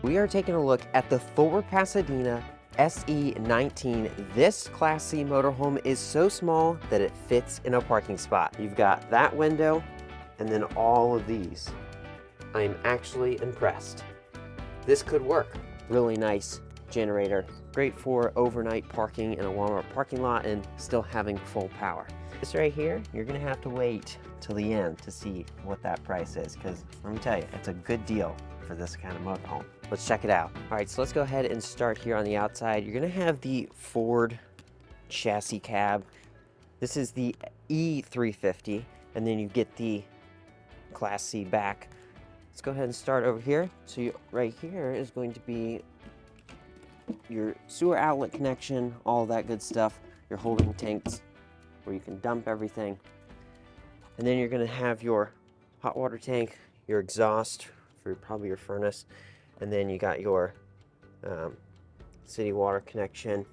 We are taking a look at the Thor Pasadena SE19. This Class C motorhome is so small that it fits in a parking spot. You've got that window and then all of these. I'm actually impressed. This could work. Really nice generator. Great for overnight parking in a Walmart parking lot and still having full power. This right here, you're gonna have to wait till the end to see what that price is, because let me tell you, it's a good deal for this kind of motorhome. Let's check it out. All right, so let's go ahead and start here on the outside. You're gonna have the Ford chassis cab. This is the E350, and then you get the Class C back. Let's go ahead and start over here. So right here is going to be your sewer outlet connection, all that good stuff, your holding tanks where you can dump everything. And then you're gonna have your hot water tank, your exhaust for probably your furnace, and then you got your city water connection.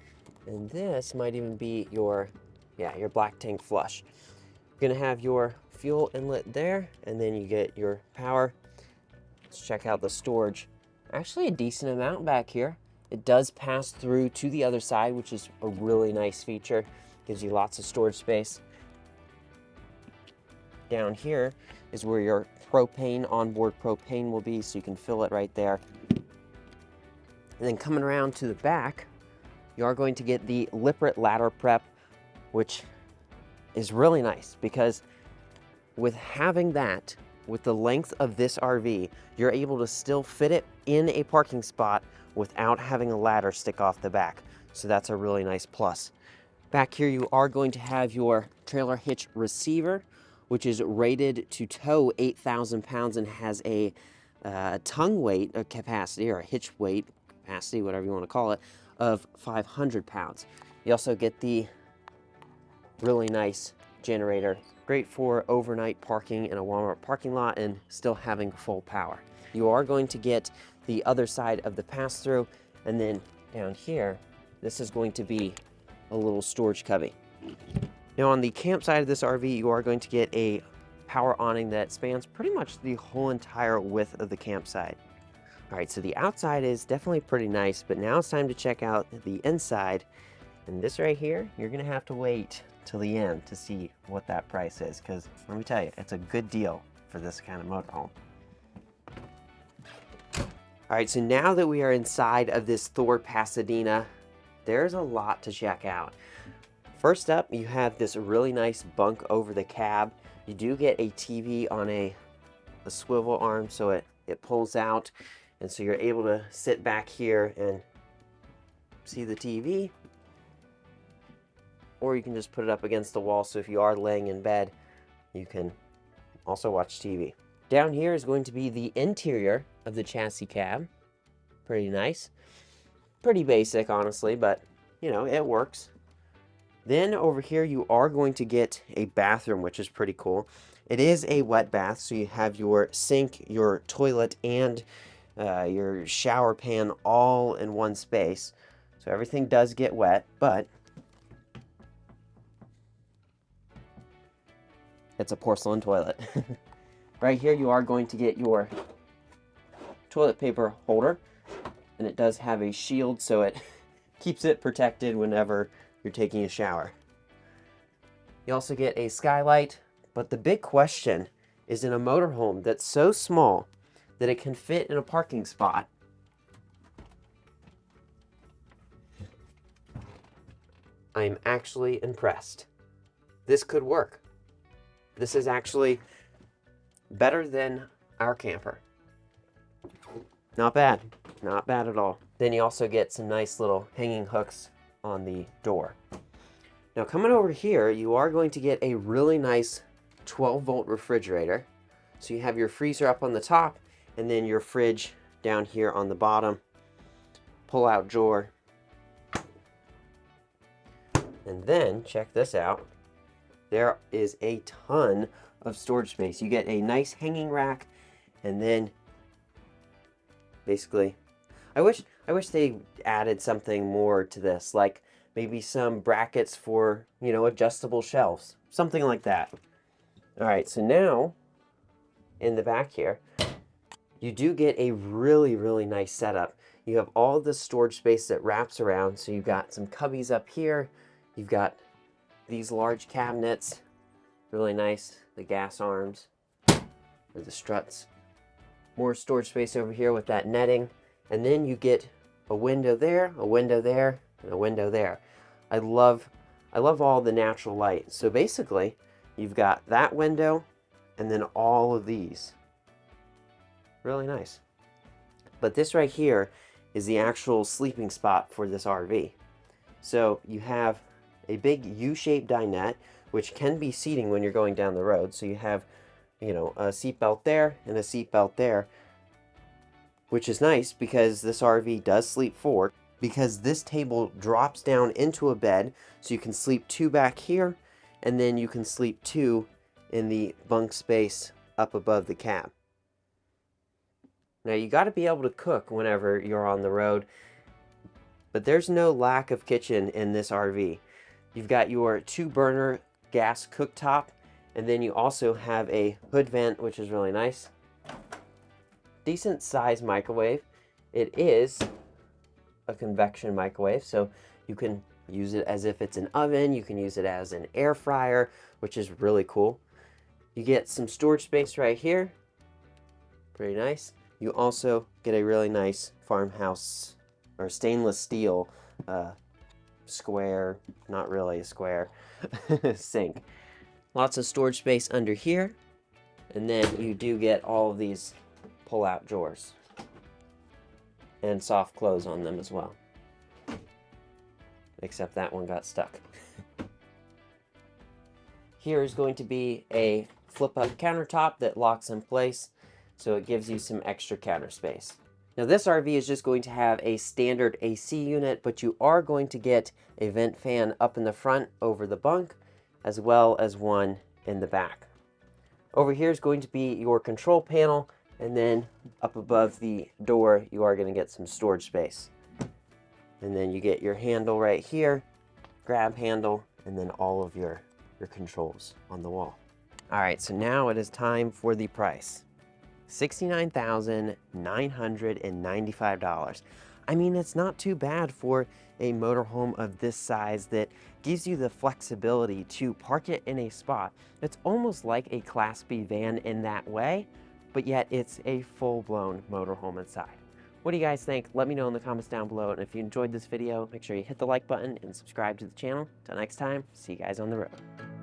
And this might even be your black tank flush. You're gonna have your fuel inlet there, and then you get your power. Let's check out the storage. Actually a decent amount back here. It does pass through to the other side, which is a really nice feature. Gives you lots of storage space. Down here is where your propane, onboard propane will be, so you can fill it right there. And then coming around to the back, you are going to get the Lippert ladder prep, which is really nice because with having that, with the length of this RV, you're able to still fit it in a parking spot without having a ladder stick off the back. So that's a really nice plus. Back here, you are going to have your trailer hitch receiver, which is rated to tow 8,000 pounds and has a tongue weight, a capacity, or a hitch weight capacity, whatever you want to call it, of 500 pounds. You also get the really nice generator. Great for overnight parking in a Walmart parking lot and still having full power. You are going to get the other side of the pass-through, and then down here, this is going to be a little storage cubby. Now on the camp side of this RV, you are going to get a power awning that spans pretty much the whole entire width of the campsite. All right, so the outside is definitely pretty nice, but now it's time to check out the inside. And this right here, you're gonna have to wait till the end to see what that price is, because let me tell you, it's a good deal for this kind of motorhome. All right, so now that we are inside of this Thor Pasadena, there's a lot to check out. First up, you have this really nice bunk over the cab. You do get a TV on a swivel arm, so it pulls out, and so you're able to sit back here and see the TV. Or you can just put it up against the wall, so if you are laying in bed, you can also watch TV. Down here is going to be the interior of the chassis cab. Pretty nice. Pretty basic, honestly, but you know, it works. Then over here, you are going to get a bathroom, which is pretty cool. It is a wet bath, so you have your sink, your toilet, and your shower pan all in one space. So everything does get wet, but it's a porcelain toilet. Right here, you are going to get your toilet paper holder, and it does have a shield, so it keeps it protected whenever you're taking a shower. You also get a skylight, but the big question is, in a motorhome that's so small that it can fit in a parking spot, I'm actually impressed. This could work. This is actually better than our camper. Not bad. Not bad at all. Then you also get some nice little hanging hooks on the door. Now coming over here, you are going to get a really nice 12-volt refrigerator. So you have your freezer up on the top, and then your fridge down here on the bottom. Pull-out drawer. And then, check this out. There is a ton of storage space. You get a nice hanging rack, and then basically, I wish they added something more to this, like maybe some brackets for, you know, adjustable shelves, something like that. All right, so now in the back here, You do get a really, really nice setup. You have all the storage space that wraps around. So you've got some cubbies up here. You've got these large cabinets, really nice. The gas arms, or the struts. More storage space over here with that netting. And then you get a window there, a window there, and a window there. I love all the natural light. So basically, you've got that window and then all of these. Really nice. But this right here is the actual sleeping spot for this RV. So you have a big U-shaped dinette, which can be seating when you're going down the road. So you have, you know, a seat belt there and a seat belt there, which is nice because this RV does sleep forward, because this table drops down into a bed, so you can sleep 2 back here, and then you can sleep 2 in the bunk space up above the cab. Now you got to be able to cook whenever you're on the road, but there's no lack of kitchen in this RV. You've got your 2-burner gas cooktop, and then you also have a hood vent, which is really nice. Decent size microwave. It is a convection microwave, so you can use it as if it's an oven. You can use it as an air fryer, which is really cool. You get some storage space right here. Pretty nice. You also get a really nice farmhouse or stainless steel square, not really a square, sink. Lots of storage space under here. And then you do get all of these pull-out drawers and soft close on them as well. Except that one got stuck. Here is going to be a flip-up countertop that locks in place, so it gives you some extra counter space. Now this RV is just going to have a standard AC unit, but you are going to get a vent fan up in the front over the bunk, as well as one in the back. Over here is going to be your control panel, and then up above the door, you are going to get some storage space. And then you get your handle right here, grab handle, and then all of your controls on the wall. All right, so now it is time for the price. $69,995. I mean, it's not too bad for a motorhome of this size that gives you the flexibility to park it in a spot. It's almost like a Class B van in that way, but yet it's a full-blown motorhome inside. What do you guys think? Let me know in the comments down below, and if you enjoyed this video, make sure you hit the like button and subscribe to the channel. Till next time, see you guys on the road.